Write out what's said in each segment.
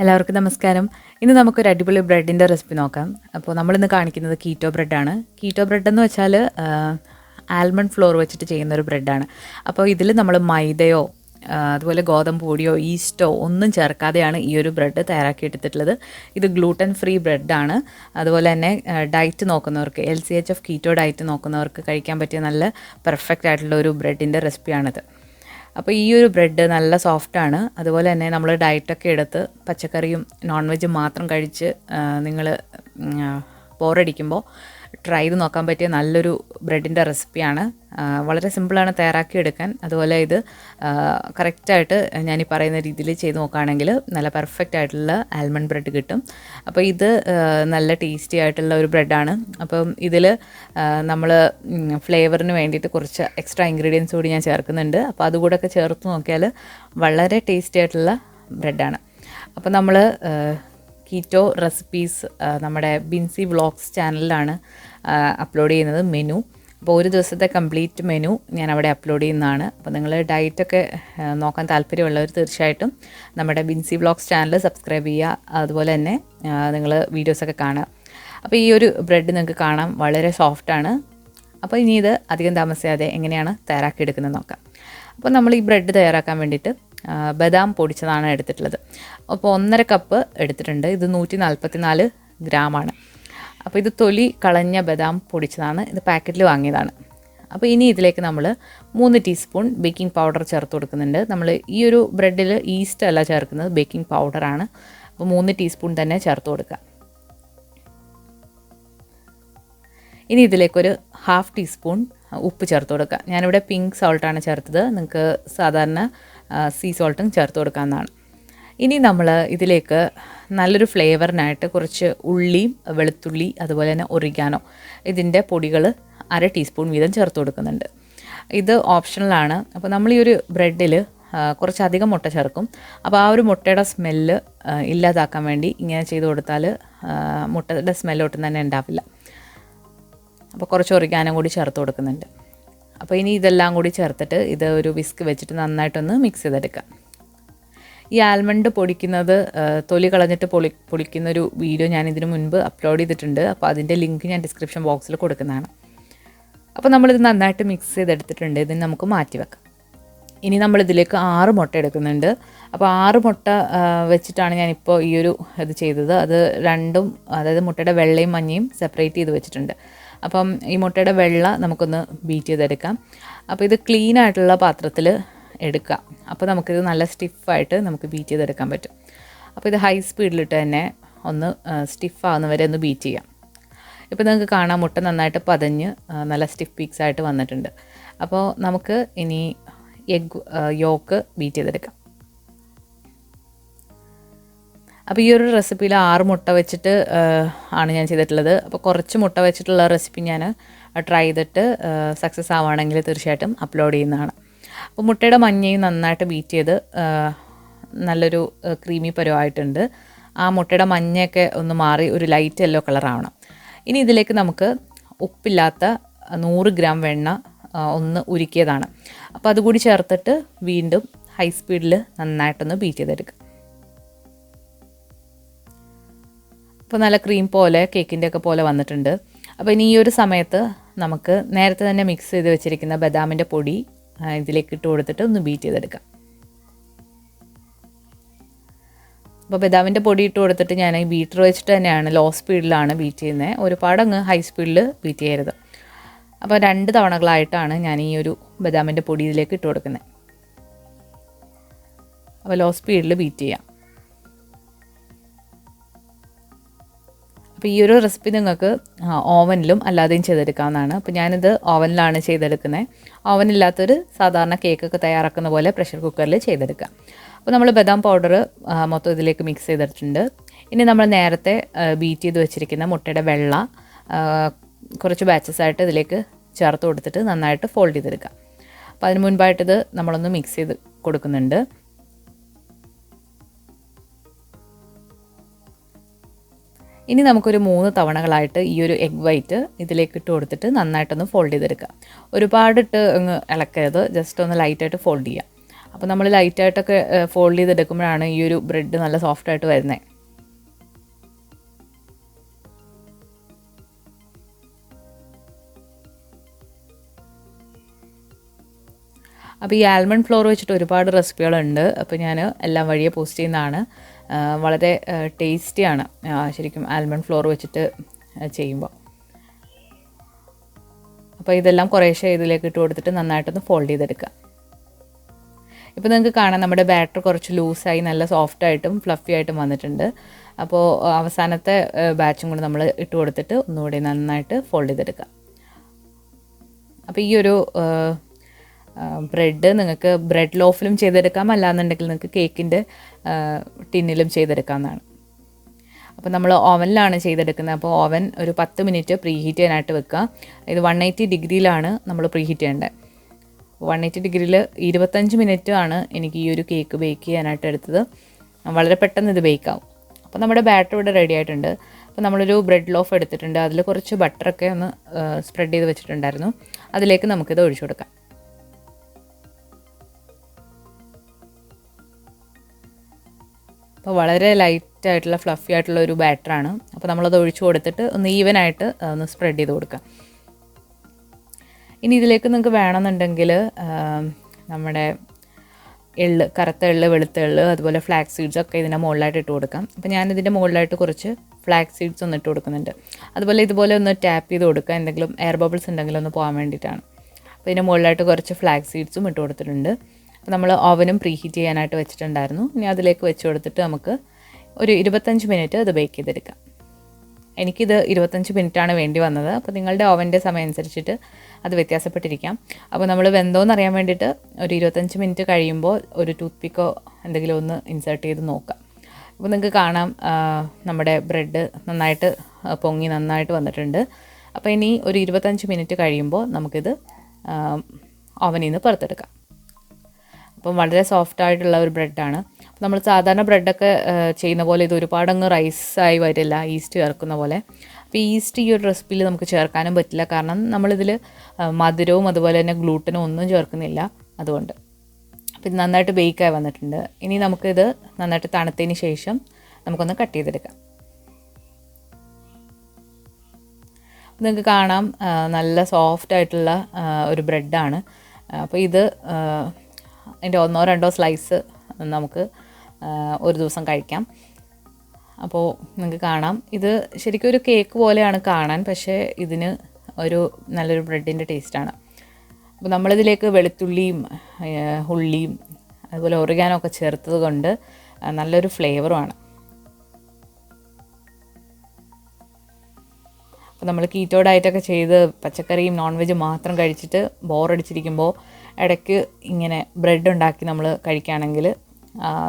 എല്ലാവർക്കും നമസ്കാരം. ഇന്ന് നമുക്കൊരു അടിപൊളി ബ്രെഡിൻ്റെ റെസിപ്പി നോക്കാം. അപ്പോൾ നമ്മളിന്ന് കാണിക്കുന്നത് കീറ്റോ ബ്രെഡാണ്. കീറ്റോ ബ്രെഡ് എന്ന് വെച്ചാൽ ആൽമണ്ട് ഫ്ലോർ വെച്ചിട്ട് ചെയ്യുന്നൊരു ബ്രെഡാണ്. അപ്പോൾ ഇതിൽ നമ്മൾ മൈദയോ അതുപോലെ ഗോതമ്പ് പൊടിയോ ഈസ്റ്റോ ഒന്നും ചേർക്കാതെയാണ് ഈ ഒരു ബ്രെഡ് തയ്യാറാക്കി എടുത്തിട്ടുള്ളത്. ഇത് ഗ്ലൂട്ടൻ ഫ്രീ ബ്രെഡാണ്. അതുപോലെ തന്നെ ഡയറ്റ് നോക്കുന്നവർക്ക് LCHF കീറ്റോ ഡയറ്റ് നോക്കുന്നവർക്ക് കഴിക്കാൻ പറ്റിയ നല്ല പെർഫെക്റ്റ് ആയിട്ടുള്ള ഒരു ബ്രെഡിൻ്റെ റെസിപ്പിയാണിത്. അപ്പോൾ ഈ ഒരു ബ്രെഡ് നല്ല സോഫ്റ്റാണ്. അതുപോലെ തന്നെ നമ്മൾ ഡയറ്റൊക്കെ എടുത്ത് പച്ചക്കറിയും നോൺ വെജും മാത്രം കഴിച്ച് നിങ്ങൾ ബോറടിക്കുമ്പോൾ ട്രൈ ചെയ്ത് നോക്കാൻ പറ്റിയ നല്ലൊരു ബ്രെഡിൻ്റെ റെസിപ്പിയാണ്. വളരെ സിമ്പിളാണ് തയ്യാറാക്കി എടുക്കാൻ. അതുപോലെ ഇത് കറക്റ്റായിട്ട് ഞാൻ ഈ പറയുന്ന രീതിയിൽ ചെയ്ത് നോക്കുകയാണെങ്കിൽ നല്ല പെർഫെക്റ്റ് ആയിട്ടുള്ള ആൽമണ്ട് ബ്രെഡ് കിട്ടും. അപ്പോൾ ഇത് നല്ല ടേസ്റ്റി ആയിട്ടുള്ള ഒരു ബ്രെഡാണ്. അപ്പം ഇതിൽ നമ്മൾ ഫ്ലേവറിന് വേണ്ടിയിട്ട് കുറച്ച് എക്സ്ട്രാ ഇൻഗ്രീഡിയൻസ് കൂടി ഞാൻ ചേർക്കുന്നുണ്ട്. അപ്പോൾ അതുകൂടെയൊക്കെ ചേർത്ത് നോക്കിയാൽ വളരെ ടേസ്റ്റി ആയിട്ടുള്ള ബ്രെഡാണ്. അപ്പോൾ നമ്മൾ കീറ്റോ റെസിപ്പീസ് നമ്മുടെ ബിൻസി വ്ളോഗ്സ് ചാനലിലാണ് അപ്ലോഡ് ചെയ്യുന്നത് മെനു. അപ്പോൾ ഒരു ദിവസത്തെ കംപ്ലീറ്റ് മെനു ഞാൻ അവിടെ അപ്ലോഡ് ചെയ്യുന്നതാണ്. അപ്പോൾ നിങ്ങൾ ഡയറ്റൊക്കെ നോക്കാൻ താല്പര്യമുള്ളവർ തീർച്ചയായിട്ടും നമ്മുടെ ബിൻസി വ്ളോഗ്സ് ചാനൽ സബ്സ്ക്രൈബ് ചെയ്യുക. അതുപോലെ തന്നെ നിങ്ങൾ വീഡിയോസൊക്കെ കാണുക. അപ്പോൾ ഈ ഒരു ബ്രെഡ് നിങ്ങൾക്ക് കാണാം, വളരെ സോഫ്റ്റാണ്. അപ്പോൾ ഇനി ഇത് അധികം താമസിയാതെ എങ്ങനെയാണ് തയ്യാറാക്കിയെടുക്കുന്നത് നോക്കാം. അപ്പോൾ നമ്മൾ ഈ ബ്രെഡ് തയ്യാറാക്കാൻ വേണ്ടിയിട്ട് ബദാം പൊടിച്ചതാണ് എടുത്തിട്ടുള്ളത്. അപ്പോൾ 1.5 കപ്പ് എടുത്തിട്ടുണ്ട്. ഇത് 144 ഗ്രാമാണ്. അപ്പോൾ ഇത് തൊലി കളഞ്ഞ ബദാം പൊടിച്ചതാണ്. ഇത് പാക്കറ്റിൽ വാങ്ങിയതാണ്. അപ്പോൾ ഇനി ഇതിലേക്ക് നമ്മൾ 3 ടീസ്പൂൺ ബേക്കിംഗ് പൗഡർ ചേർത്ത് കൊടുക്കുന്നുണ്ട്. നമ്മൾ ഈ ഒരു ബ്രെഡിൽ ഈസ്റ്റ് അല്ല ചേർക്കുന്നത്, ബേക്കിംഗ് പൗഡറാണ്. അപ്പോൾ 3 ടീസ്പൂൺ തന്നെ ചേർത്ത് കൊടുക്കുക. ഇനി ഇതിലേക്കൊരു 1/2 ടീസ്പൂൺ ഉപ്പ് ചേർത്ത് കൊടുക്കുക. ഞാനിവിടെ പിങ്ക് സോൾട്ടാണ് ചേർത്തത്. നിങ്ങൾക്ക് സാധാരണ സീ സോൾട്ടും ചേർത്ത് കൊടുക്കാവുന്നതാണ്. ഇനി നമ്മൾ ഇതിലേക്ക് നല്ലൊരു ഫ്ലേവറിനായിട്ട് കുറച്ച് ഉള്ളിയും വെളുത്തുള്ളി അതുപോലെ തന്നെ ഒറിഗാനോ ഇതിൻ്റെ പൊടികൾ 1/2 ടീസ്പൂൺ വീതം ചേർത്ത് കൊടുക്കുന്നുണ്ട്. ഇത് ഓപ്ഷണലാണ്. അപ്പോൾ നമ്മൾ ഈ ഒരു ബ്രെഡിൽ കുറച്ചധികം മുട്ട ചേർക്കും. അപ്പോൾ ആ ഒരു മുട്ടയുടെ സ്മെല്ല് ഇല്ലാതാക്കാൻ വേണ്ടി ഇങ്ങനെ ചെയ്ത് കൊടുത്താൽ മുട്ടയുടെ സ്മെല്ല് ഒട്ടും തന്നെ ഉണ്ടാവില്ല. അപ്പോൾ കുറച്ച് ഒറിഗാനോ കൂടി ചേർത്ത് കൊടുക്കുന്നുണ്ട്. അപ്പോൾ ഇനി ഇതെല്ലാം കൂടി ചേർത്തിട്ട് ഇത് ഒരു വിസ്ക് വെച്ചിട്ട് നന്നായിട്ടൊന്ന് മിക്സ് ചെയ്തെടുക്കാം. ഈ ആൽമണ്ട് പൊടിക്കുന്നത് തൊലി കളഞ്ഞിട്ട് പൊടിക്കുന്നൊരു വീഡിയോ ഞാൻ ഇതിനു മുൻപ് അപ്ലോഡ് ചെയ്തിട്ടുണ്ട്. അപ്പോൾ അതിൻ്റെ ലിങ്ക് ഞാൻ ഡിസ്ക്രിപ്ഷൻ ബോക്സിൽ കൊടുക്കുന്നതാണ്. അപ്പോൾ നമ്മളിത് നന്നായിട്ട് മിക്സ് ചെയ്തെടുത്തിട്ടുണ്ട്. ഇതിന് നമുക്ക് മാറ്റി വെക്കാം. ഇനി നമ്മളിതിലേക്ക് 6 മുട്ട എടുക്കുന്നുണ്ട്. അപ്പോൾ 6 മുട്ട വെച്ചിട്ടാണ് ഞാനിപ്പോൾ ഈ ഒരു ഇത് ചെയ്തത്. അത് രണ്ടും, അതായത് മുട്ടയുടെ വെള്ളയും മഞ്ഞയും സെപ്പറേറ്റ് ചെയ്ത് വെച്ചിട്ടുണ്ട്. അപ്പം ഈ മുട്ടയുടെ വെള്ള നമുക്കൊന്ന് ബീറ്റ് ചെയ്തെടുക്കാം. അപ്പോൾ ഇത് ക്ലീൻ ആയിട്ടുള്ള പാത്രത്തിൽ എടുക്കുക. അപ്പോൾ നമുക്കിത് നല്ല സ്റ്റിഫായിട്ട് നമുക്ക് ബീറ്റ് ചെയ്തെടുക്കാൻ പറ്റും. അപ്പോൾ ഇത് ഹൈ സ്പീഡിലിട്ട് തന്നെ ഒന്ന് സ്റ്റിഫാകുന്നവരെ ഒന്ന് ബീറ്റ് ചെയ്യാം. ഇപ്പോൾ നിങ്ങൾക്ക് കാണാം മുട്ട നന്നായിട്ട് പതഞ്ഞ് നല്ല സ്റ്റിഫ് പീക്സ് ആയിട്ട് വന്നിട്ടുണ്ട്. അപ്പോൾ നമുക്ക് ഇനി എഗ് യോക്ക് ബീറ്റ് ചെയ്തെടുക്കാം. അപ്പോൾ ഈ ഒരു റെസിപ്പിയിൽ 6 മുട്ട വെച്ചിട്ട് ആണ് ഞാൻ ചെയ്തിട്ടുള്ളത്. അപ്പോൾ കുറച്ച് മുട്ട വെച്ചിട്ടുള്ള റെസിപ്പി ഞാൻ ട്രൈ ചെയ്തിട്ട് സക്സസ് ആവുകയാണെങ്കിൽ തീർച്ചയായിട്ടും അപ്ലോഡ് ചെയ്യുന്നതാണ്. അപ്പോൾ മുട്ടയുടെ മഞ്ഞയും നന്നായിട്ട് ബീറ്റ് ചെയ്ത് നല്ലൊരു ക്രീമി പരുവായിട്ടുണ്ട്. ആ മുട്ടയുടെ മഞ്ഞയൊക്കെ ഒന്ന് മാറി ഒരു ലൈറ്റ് യെല്ലോ കളറാവണം. ഇനി ഇതിലേക്ക് നമുക്ക് ഉപ്പില്ലാത്ത 100 ഗ്രാം വെണ്ണ ഒന്ന് ഉരുക്കിയതാണ്. അപ്പോൾ അതുകൂടി ചേർത്തിട്ട് വീണ്ടും ഹൈ സ്പീഡിൽ നന്നായിട്ടൊന്ന് ബീറ്റ് ചെയ്തെടുക്കുക. അപ്പോൾ നല്ല ക്രീം പോലെ കേക്കിൻ്റെ ഒക്കെ പോലെ വന്നിട്ടുണ്ട്. അപ്പോൾ ഇനി ഈ ഒരു സമയത്ത് നമുക്ക് നേരത്തെ തന്നെ മിക്സ് ചെയ്ത് വെച്ചിരിക്കുന്ന ബദാമിൻ്റെ പൊടി ഇതിലേക്ക് ഇട്ട് കൊടുത്തിട്ട് ഒന്ന് ബീറ്റ് ചെയ്തെടുക്കാം. അപ്പോൾ ബദാമിൻ്റെ പൊടി ഇട്ട് കൊടുത്തിട്ട് ഞാൻ ഈ ബീറ്റർ വെച്ചിട്ട് തന്നെയാണ് ലോ സ്പീഡിലാണ് ബീറ്റ് ചെയ്യുന്നത്. ഒരുപാട് അങ്ങ് ഹൈ സ്പീഡിൽ ബീറ്റ് ചെയ്യരുത്. അപ്പോൾ 2 തവണകളായിട്ടാണ് ഞാൻ ഈ ഒരു ബദാമിൻ്റെ പൊടി ഇതിലേക്ക് ഇട്ട് കൊടുക്കുന്നത്. അപ്പോൾ ലോ സ്പീഡിൽ ബീറ്റ് ചെയ്യാം. അപ്പോൾ ഈ ഒരു റെസിപ്പി നിങ്ങൾക്ക് ഓവനിലും അല്ലാതെയും ചെയ്തെടുക്കാവുന്നതാണ്. അപ്പോൾ ഞാനിത് ഓവനിലാണ് ചെയ്തെടുക്കുന്നത്. ഓവനില്ലാത്തൊരു സാധാരണ കേക്കൊക്കെ തയ്യാറാക്കുന്ന പോലെ പ്രഷർ കുക്കറിൽ ചെയ്തെടുക്കാം. അപ്പോൾ നമ്മൾ ബദാം പൗഡർ മൊത്തം ഇതിലേക്ക് മിക്സ് ചെയ്തിട്ടുണ്ട്. ഇനി നമ്മൾ നേരത്തെ ബീറ്റ് ചെയ്ത് വെച്ചിരിക്കുന്ന മുട്ടയുടെ വെള്ള കുറച്ച് ബാച്ചസ് ആയിട്ട് ഇതിലേക്ക് ചേർത്ത് കൊടുത്തിട്ട് നന്നായിട്ട് ഫോൾഡ് ചെയ്തെടുക്കാം. അപ്പോൾ അതിന് മുൻപായിട്ടിത് നമ്മളൊന്ന് മിക്സ് ചെയ്ത് കൊടുക്കുന്നുണ്ട്. ഇനി നമുക്കൊരു 3 തവണകളായിട്ട് ഈ ഒരു എഗ് വൈറ്റ് ഇതിലേക്ക് ഇട്ട് കൊടുത്തിട്ട് നന്നായിട്ടൊന്ന് ഫോൾഡ് ചെയ്തെടുക്കാം. ഒരുപാടിട്ട് അങ്ങ് ഇളക്കരുത്, ജസ്റ്റ് ഒന്ന് ലൈറ്റായിട്ട് ഫോൾഡ് ചെയ്യാം. അപ്പോൾ നമ്മൾ ലൈറ്റായിട്ടൊക്കെ ഫോൾഡ് ചെയ്തെടുക്കുമ്പോഴാണ് ഈ ഒരു ബ്രെഡ് നല്ല സോഫ്റ്റായിട്ട് വരുന്നത്. അപ്പോൾ ഈ ആൽമണ്ട് ഫ്ലോർ വെച്ചിട്ട് ഒരുപാട് റെസിപ്പികളുണ്ട്. അപ്പോൾ ഞാൻ എല്ലാം വഴിയെ പോസ്റ്റ് ചെയ്യുന്നതാണ്. വളരെ ടേസ്റ്റിയാണ് ശരിക്കും ആൽമണ്ട് ഫ്ലോർ വെച്ചിട്ട് ചെയ്യുമ്പോൾ. അപ്പോൾ ഇതെല്ലാം കുറേശ്ശെ ഇതിലേക്ക് ഇട്ട് കൊടുത്തിട്ട് നന്നായിട്ടൊന്ന് ഫോൾഡ് ചെയ്തെടുക്കുക. ഇപ്പോൾ നിങ്ങൾക്ക് കാണാം നമ്മുടെ ബാറ്റർ കുറച്ച് ലൂസായി നല്ല സോഫ്റ്റായിട്ടും ഫ്ലഫി ആയിട്ടും വന്നിട്ടുണ്ട്. അപ്പോൾ അവസാനത്തെ ബാച്ചും കൂടി നമ്മൾ ഇട്ട് കൊടുത്തിട്ട് ഒന്നുകൂടി നന്നായിട്ട് ഫോൾഡ് ചെയ്തെടുക്കുക. അപ്പോൾ ഈ ഒരു ബ്രെഡ് നിങ്ങൾക്ക് ബ്രെഡ് ലോഫിലും ചെയ്തെടുക്കാം, അല്ലാന്നുണ്ടെങ്കിൽ നിങ്ങൾക്ക് കേക്കിൻ്റെ ടിന്നിലും ചെയ്തെടുക്കാവുന്നതാണ്. അപ്പോൾ നമ്മൾ ഓവനിലാണ് ചെയ്തെടുക്കുന്നത്. അപ്പോൾ ഓവൻ ഒരു 10 മിനിറ്റ് പ്രീ ഹീറ്റ് ചെയ്യാനായിട്ട് വെക്കുക. ഇത് 180 ഡിഗ്രിയിലാണ് നമ്മൾ പ്രീ ഹീറ്റ് ചെയ്യേണ്ടത്. 180 ഡിഗ്രിയിൽ 25 മിനിറ്റ് ആണ് എനിക്ക് ഈ ഒരു കേക്ക് ബേക്ക് ചെയ്യാനായിട്ട് എടുത്തത്. വളരെ പെട്ടെന്ന് ഇത് ബേക്കാവും. അപ്പോൾ നമ്മുടെ ബാറ്റർ ഇവിടെ റെഡി ആയിട്ടുണ്ട്. അപ്പോൾ നമ്മളൊരു ബ്രെഡ് ലോഫ് എടുത്തിട്ടുണ്ട്. അതിൽ കുറച്ച് ബട്ടറൊക്കെ ഒന്ന് സ്പ്രെഡ് ചെയ്ത് വെച്ചിട്ടുണ്ടായിരുന്നു. അതിലേക്ക് നമുക്കിത് ഒഴിച്ചു കൊടുക്കാം. അപ്പോൾ വളരെ ലൈറ്റായിട്ടുള്ള ഫ്ലഫി ആയിട്ടുള്ള ഒരു ബാറ്ററാണ്. അപ്പോൾ നമ്മളത് ഒഴിച്ചു കൊടുത്തിട്ട് ഒന്ന് ഈവനായിട്ട് ഒന്ന് സ്പ്രെഡ് ചെയ്ത് കൊടുക്കാം. ഇനി ഇതിലേക്ക് നിങ്ങൾക്ക് വേണമെന്നുണ്ടെങ്കിൽ നമ്മുടെ എള്ള്, കറുത്ത എള്ള്, വെളുത്ത എള്ള്, അതുപോലെ ഫ്ലാക്സ് സീഡ്സ് ഒക്കെ ഇതിൻ്റെ മുകളിലായിട്ട് ഇട്ട് കൊടുക്കാം. അപ്പോൾ ഞാനിതിൻ്റെ മുകളിലായിട്ട് കുറച്ച് ഫ്ലാക്സ് സീഡ്സ് ഒന്ന് ഇട്ട് കൊടുക്കുന്നുണ്ട്. അതുപോലെ ഇതുപോലെ ഒന്ന് ടാപ്പ് ചെയ്ത് കൊടുക്കുക, എന്തെങ്കിലും എയർ ബബിൾസ് ഉണ്ടെങ്കിലും ഒന്ന് പോകാൻ വേണ്ടിയിട്ടാണ്. അപ്പോൾ ഇതിൻ്റെ മുകളിലായിട്ട് കുറച്ച് ഫ്ലാക്സ് സീഡ്സും ഇട്ട് കൊടുത്തിട്ടുണ്ട്. അപ്പോൾ നമ്മൾ ഓവനും പ്രീ ഹീറ്റ് ചെയ്യാനായിട്ട് വെച്ചിട്ടുണ്ടായിരുന്നു. ഇനി അതിലേക്ക് വെച്ച് കൊടുത്തിട്ട് നമുക്ക് ഒരു 25 മിനിറ്റ് അത് ബേക്ക് ചെയ്തെടുക്കാം. എനിക്കിത് 25 മിനിറ്റാണ് വേണ്ടി വന്നത്. അപ്പോൾ നിങ്ങളുടെ ഓവൻ്റെ സമയം അനുസരിച്ചിട്ട് അത് വ്യത്യാസപ്പെട്ടിരിക്കാം. അപ്പോൾ നമ്മൾ വെന്തോന്ന് അറിയാൻ വേണ്ടിയിട്ട് ഒരു 25 മിനിറ്റ് കഴിയുമ്പോൾ ഒരു ടൂത്ത് പിക്കോ എന്തെങ്കിലും ഒന്ന് ഇൻസേർട്ട് ചെയ്ത് നോക്കാം. അപ്പോൾ നിങ്ങൾക്ക് കാണാം നമ്മുടെ ബ്രെഡ് നന്നായിട്ട് പൊങ്ങി നന്നായിട്ട് വന്നിട്ടുണ്ട്. അപ്പോൾ ഇനി ഒരു 25 മിനിറ്റ് കഴിയുമ്പോൾ നമുക്കിത് ഓവനിൽ നിന്ന് പുറത്തെടുക്കാം. അപ്പം വളരെ സോഫ്റ്റായിട്ടുള്ള ഒരു ബ്രെഡാണ്. അപ്പോൾ നമ്മൾ സാധാരണ ബ്രെഡൊക്കെ ചെയ്യുന്ന പോലെ ഇത് ഒരുപാടങ്ങ് റൈസായി വരില്ല, ഈസ്റ്റ് ചേർക്കുന്ന പോലെ. അപ്പോൾ ഈസ്റ്റ് ഈ ഒരു റെസിപ്പിയിൽ നമുക്ക് ചേർക്കാനും പറ്റില്ല, കാരണം നമ്മളിതിൽ മധുരവും അതുപോലെ തന്നെ ഗ്ലൂട്ടനും ഒന്നും ചേർക്കുന്നില്ല. അതുകൊണ്ട് അപ്പോൾ ഇത് നന്നായിട്ട് ബേക്കായി വന്നിട്ടുണ്ട്. ഇനി നമുക്കിത് നന്നായിട്ട് തണുത്തതിന് ശേഷം നമുക്കൊന്ന് കട്ട് ചെയ്തെടുക്കാം. നിങ്ങൾക്ക് കാണാം നല്ല സോഫ്റ്റായിട്ടുള്ള ഒരു ബ്രെഡാണ്. അപ്പോൾ ഇത് അതിൻ്റെ 1-2 സ്ലൈസ് നമുക്ക് ഒരു ദിവസം കഴിക്കാം. അപ്പോൾ നിങ്ങൾക്ക് കാണാം ഇത് ശരിക്കും ഒരു കേക്ക് പോലെയാണ് കാണാൻ, പക്ഷേ ഇതിന് ഒരു നല്ലൊരു ബ്രെഡിൻ്റെ ടേസ്റ്റാണ്. അപ്പോൾ നമ്മളിതിലേക്ക് വെളുത്തുള്ളിയും ഉള്ളിയും അതുപോലെ ഒറിഗാനോ ഒക്കെ ചേർത്തത് കൊണ്ട് നല്ലൊരു ഫ്ലേവറുമാണ്. അപ്പോൾ നമ്മൾ കീറ്റോ ഡയറ്റൊക്കെ ചെയ്ത് പച്ചക്കറിയും നോൺ വെജും മാത്രം കഴിച്ചിട്ട് ബോറടിച്ചിരിക്കുമ്പോൾ ഇടയ്ക്ക് ഇങ്ങനെ ബ്രെഡ് ഉണ്ടാക്കി നമ്മൾ കഴിക്കുകയാണെങ്കിൽ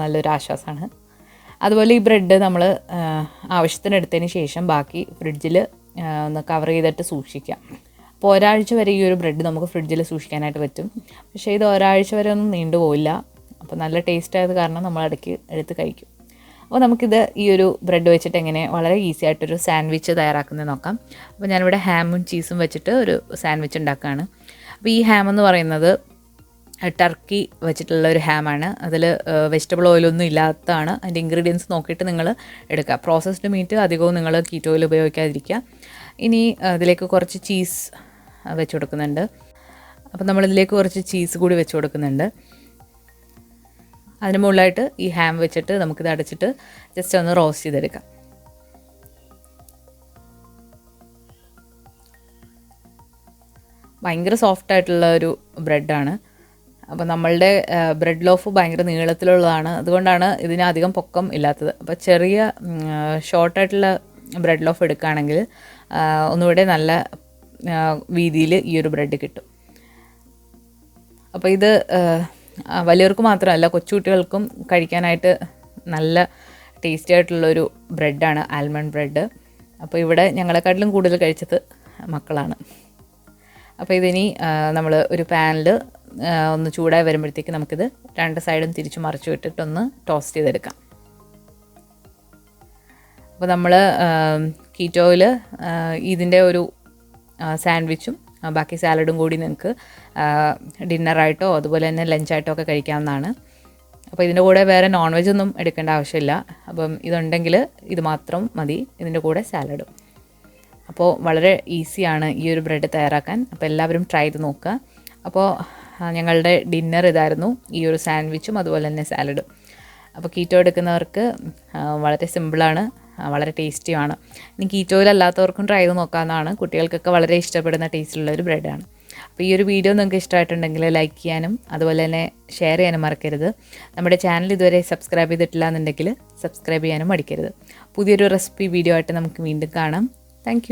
നല്ലൊരു ആശ്വാസമാണ്. അതുപോലെ ഈ ബ്രെഡ് നമ്മൾ ആവശ്യത്തിന് എടുത്തതിന് ശേഷം ബാക്കി ഫ്രിഡ്ജിൽ ഒന്ന് കവർ ചെയ്തിട്ട് സൂക്ഷിക്കാം. അപ്പോൾ ഒരാഴ്ച വരെ ഈ ഒരു ബ്രെഡ് നമുക്ക് ഫ്രിഡ്ജിൽ സൂക്ഷിക്കാനായിട്ട് പറ്റും. പക്ഷേ ഇത് ഒരാഴ്ച വരെ ഒന്നും നീണ്ടു പോയില്ല. അപ്പോൾ നല്ല ടേസ്റ്റ് ആയത് കാരണം നമ്മൾ ഇടയ്ക്ക് എടുത്ത് കഴിക്കും. അപ്പോൾ നമുക്കിത് ഈ ഒരു ബ്രെഡ് വെച്ചിട്ട് എങ്ങനെ വളരെ ഈസി ആയിട്ടൊരു സാൻഡ്വിച്ച് തയ്യാറാക്കുന്നത് നോക്കാം. അപ്പോൾ ഞാനിവിടെ ഹാമും ചീസും വെച്ചിട്ട് ഒരു സാൻഡ്വിച്ച് ഉണ്ടാക്കുകയാണ്. അപ്പോൾ ഈ ഹാം എന്ന് പറയുന്നത് ടർക്കി വെച്ചിട്ടുള്ള ഒരു ഹാമാണ്. അതിൽ വെജിറ്റബിൾ ഓയിലൊന്നും ഇല്ലാത്തതാണ്. അതിൻ്റെ ഇൻഗ്രീഡിയൻസ് നോക്കിയിട്ട് നിങ്ങൾ എടുക്കുക. പ്രോസസ്ഡ് മീറ്റ് അധികവും നിങ്ങൾ കീറ്റോ ഓയിൽ ഉപയോഗിക്കാതിരിക്കുക. ഇനി ഇതിലേക്ക് കുറച്ച് ചീസ് വെച്ച് കൊടുക്കുന്നുണ്ട്. അപ്പോൾ നമ്മളിതിലേക്ക് കുറച്ച് ചീസ് കൂടി വെച്ച് കൊടുക്കുന്നുണ്ട്. അതിന് മുകളിലായിട്ട് ഈ ഹാം വെച്ചിട്ട് നമുക്കിത് അടച്ചിട്ട് ജസ്റ്റ് ഒന്ന് റോസ്റ്റ് ചെയ്തെടുക്കാം. ഭയങ്കര സോഫ്റ്റായിട്ടുള്ള ഒരു ബ്രെഡാണ്. അപ്പോൾ നമ്മളുടെ ബ്രെഡ് ലോഫ് ഭയങ്കര നീളത്തിലുള്ളതാണ്, അതുകൊണ്ടാണ് ഇതിന് അധികം പൊക്കം ഇല്ലാത്തത്. അപ്പോൾ ചെറിയ ഷോർട്ടായിട്ടുള്ള ബ്രെഡ് ലോഫ് എടുക്കുകയാണെങ്കിൽ ഒന്നുകൂടെ നല്ല വീതിയിൽ ഈ ഒരു ബ്രെഡ് കിട്ടും. അപ്പോൾ ഇത് വലിയവർക്ക് മാത്രമല്ല കൊച്ചുകുട്ടികൾക്കും കഴിക്കാനായിട്ട് നല്ല ടേസ്റ്റി ആയിട്ടുള്ളൊരു ബ്രെഡാണ് ആൽമണ്ട് ബ്രെഡ്. അപ്പോൾ ഇവിടെ ഞങ്ങളെക്കാട്ടിലും കൂടുതൽ കഴിച്ചത് മക്കളാണ്. അപ്പോൾ ഇതിനി നമ്മൾ ഒരു പാനിൽ ഒന്ന് ചൂടായി വരുമ്പോഴത്തേക്ക് നമുക്കിത് 2 സൈഡും തിരിച്ച് മറിച്ച് വിട്ടിട്ടൊന്ന് ടോസ്റ്റ് ചെയ്തെടുക്കാം. അപ്പോൾ നമ്മൾ കീറ്റോയിൽ ഇതിൻ്റെ ഒരു സാൻഡ്വിച്ചും ബാക്കി സാലഡും കൂടി നിങ്ങൾക്ക് ഡിന്നറായിട്ടോ അതുപോലെ തന്നെ ലഞ്ചായിട്ടോ ഒക്കെ കഴിക്കാവുന്നതാണ്. അപ്പോൾ ഇതിൻ്റെ കൂടെ വേറെ നോൺ വെജ് ഒന്നും എടുക്കേണ്ട ആവശ്യമില്ല. അപ്പം ഇതുണ്ടെങ്കിൽ ഇത് മാത്രം മതി ഇതിൻ്റെ കൂടെ സാലഡും. അപ്പോൾ വളരെ ഈസിയാണ് ഈ ഒരു ബ്രെഡ് തയ്യാറാക്കാൻ. അപ്പോൾ എല്ലാവരും ട്രൈ ചെയ്ത് നോക്കുക. അപ്പോൾ ഞങ്ങളുടെ ഡിന്നർ ഇതായിരുന്നു, ഈ ഒരു സാൻഡ്വിച്ചും അതുപോലെ തന്നെ സാലഡും. അപ്പോൾ കീറ്റോ എടുക്കുന്നവർക്ക് വളരെ സിമ്പിളാണ്, വളരെ ടേസ്റ്റിയാണ്. ഇനി കീറ്റോയിലല്ലാത്തവർക്കും ട്രൈ ചെയ്ത് നോക്കാവുന്നതാണ്. കുട്ടികൾക്കൊക്കെ വളരെ ഇഷ്ടപ്പെടുന്ന ടേസ്റ്റുള്ള ഒരു ബ്രെഡാണ്. അപ്പോൾ ഈ ഒരു വീഡിയോ നിങ്ങൾക്ക് ഇഷ്ടമായിട്ടുണ്ടെങ്കിൽ ലൈക്ക് ചെയ്യാനും അതുപോലെ തന്നെ ഷെയർ ചെയ്യാനും മറക്കരുത്. നമ്മുടെ ചാനൽ ഇതുവരെ സബ്സ്ക്രൈബ് ചെയ്തിട്ടില്ല എന്നുണ്ടെങ്കിൽ സബ്സ്ക്രൈബ് ചെയ്യാനും മടിക്കരുത്. പുതിയൊരു റെസിപ്പി വീഡിയോ ആയിട്ട് നമുക്ക് വീണ്ടും കാണാം. താങ്ക്